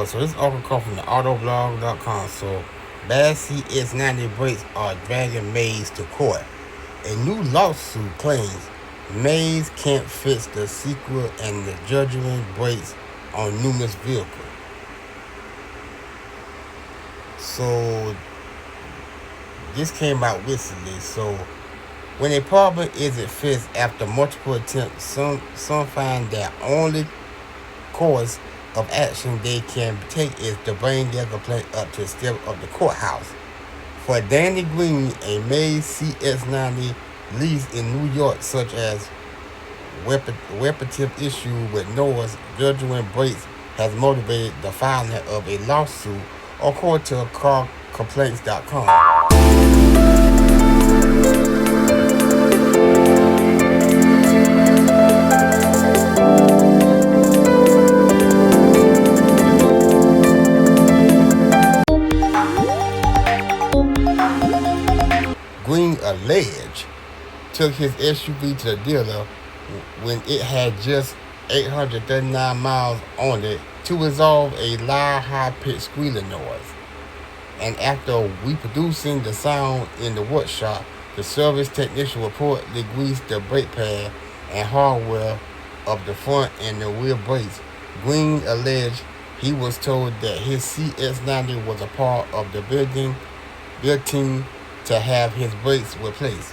So this article comes from the autoblog.com. So bad CX-90 brakes are dragging Maze to court. A new lawsuit claims Maze can't fix the sequel and the judgment brakes on numerous vehicles. So this came out recently. So when a problem isn't fixed after multiple attempts, some find that only course of action they can take is to bring their complaint up to the step of the courthouse. For Danny Green, a Maze CX-90 lease in New York, such as repetitive issue with noise judgment brakes, has motivated the filing of a lawsuit, according to carcomplaints.com. Green alleged took his SUV to the dealer when it had just 839 miles on it to resolve a loud, high-pitched squealing noise. And after reproducing the sound in the workshop, the service technician reportedly greased the brake pad and hardware of the front and the rear brakes. Green alleged he was told that his CX-90 was a part of the built-in to have his brakes replaced,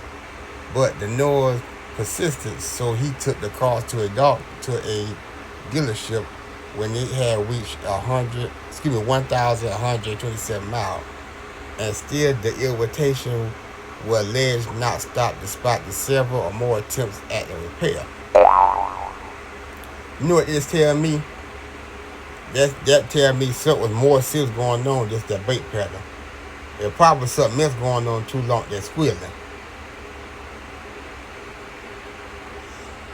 but the noise persisted, so he took the car to a dealership when it had reached 1,127 miles, and still the irritation was alleged not stopped despite the several or more attempts at the repair. You know what this tell me? That tell me something was more serious going on than just that brake pedal. There's probably something else going on too long that's squealing.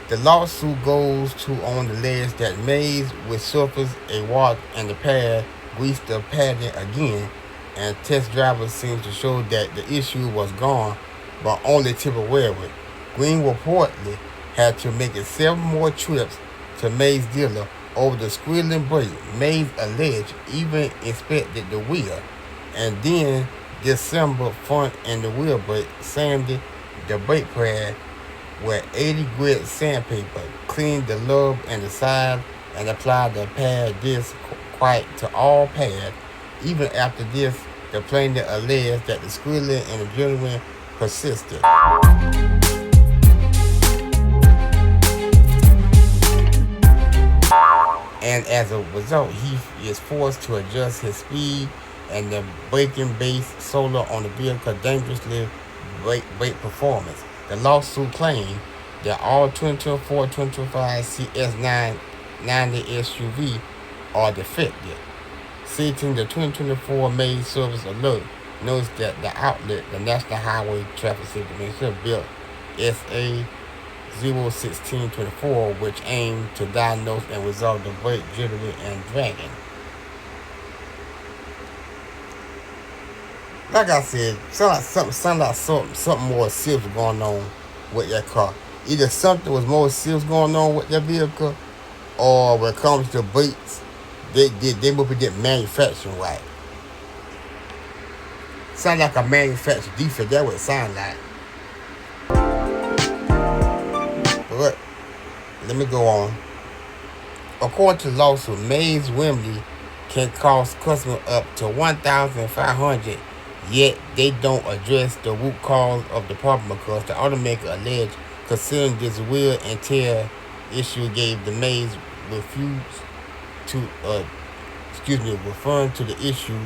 The lawsuit goes on the ledge that Maze resurfaced a wash and the pad, greased the padding again, and test drivers seems to show that the issue was gone, but only temporarily. Green reportedly had to make 7 more trips to Maze dealer over the squealing brake. Maze alleged even inspected the wheel, and then disassembled front and the wheel brake, sanded the brake pad with 80 grit sandpaper, cleaned the lug and the side, and applied the pad disc quite to all pads. Even after this, the plaintiff alleged that the squealing and the adrenaline persisted. And as a result, he is forced to adjust his speed and the braking base solar on the vehicle dangerously brake performance. The lawsuit claimed that all 2024-2025 CX-90 SUV are defective. Citing the 2024 Maze Service Alert notes that the outlet, the National Highway Traffic Safety Administration, built SA 01624, which aimed to diagnose and resolve the brake jittering and dragging. Like I said, sound like something more serious going on with that car. Either something was more serious going on with that vehicle, or when it comes to brakes, they must be getting manufacturing right. Sound like a manufacturing defect. That's what it sound like. But let me go on. According to the lawsuit, Maze remedy can cost customers up to $1,500. Yet they don't address the root cause of the problem because the automaker alleged considering this wear and tear issue gave the Maze referring to the issue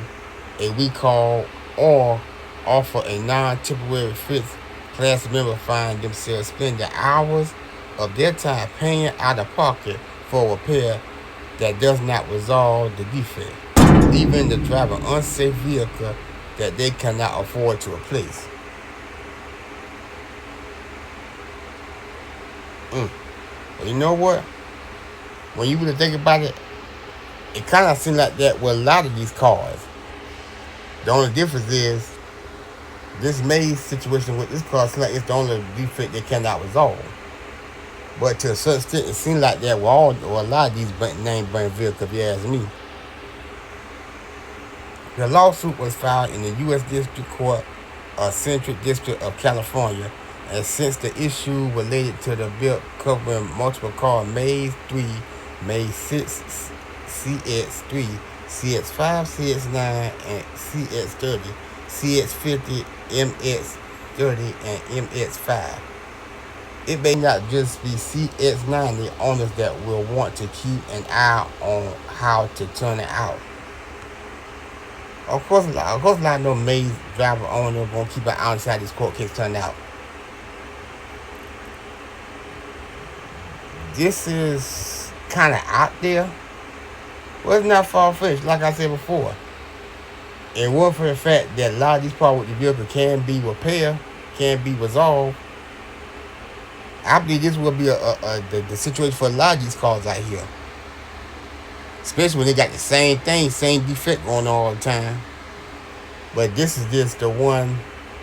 a recall or offer a non-temporary fix. Class members find themselves spending hours of their time paying out of pocket for a repair that does not resolve the defect, leaving the driver unsafe vehicle that they cannot afford to replace. But you know what? When you really think about it, it kind of seems like that with a lot of these cars. The only difference is this Maze situation with this car seems like it's the only defect they cannot resolve. But to a certain extent, it seems like that with a lot of these name brand vehicles, if you ask me. The lawsuit was filed in the U.S. District Court of Central District of California, and since the issue related to the bill covering multiple cars Maze 3, Maze 6, CX-3, CX-5, CX-9, and CX-30, CX-50, MX-30, and MX-5. It may not just be CX-90 owners that will want to keep an eye on how to turn it out. Of course, a lot of those Maze driver owners gonna keep an eye on how this court case turn out. This is kind of out there. Well, it's not far-fetched, like I said before. And one for the fact that a lot of these problems with the vehicle can be repaired, can be resolved. I believe this will be the situation for a lot of these cars out here. Especially when they got the same thing, same defect going on all the time. But this is just the one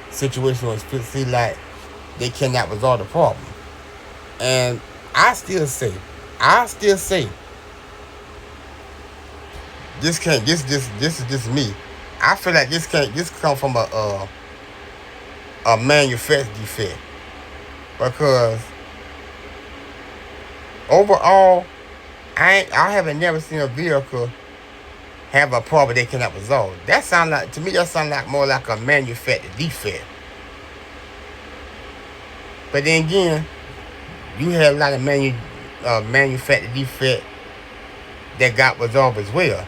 situation where it seems like they cannot resolve the problem. And I still say, this is just me. I feel like this come from a manufacturer defect, because overall, I haven't never seen a vehicle have a problem they cannot resolve. That sound like more like a manufacturer defect. But then again, you have a lot of manufacturer defect that got resolved as well.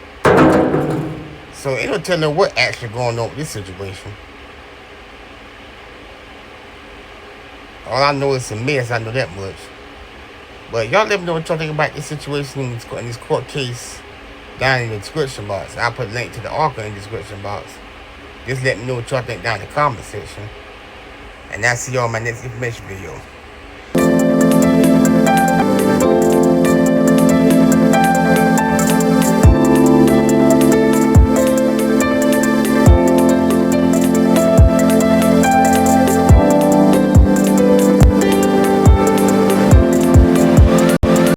So it don't tell them what actually going on with this situation. All I know is a mess. I know that much. But y'all let me know what y'all think about this situation in this court case down in the description box. I'll put a link to the article in the description box. Just let me know what y'all think down in the comment section. And I'll see y'all in my next information video.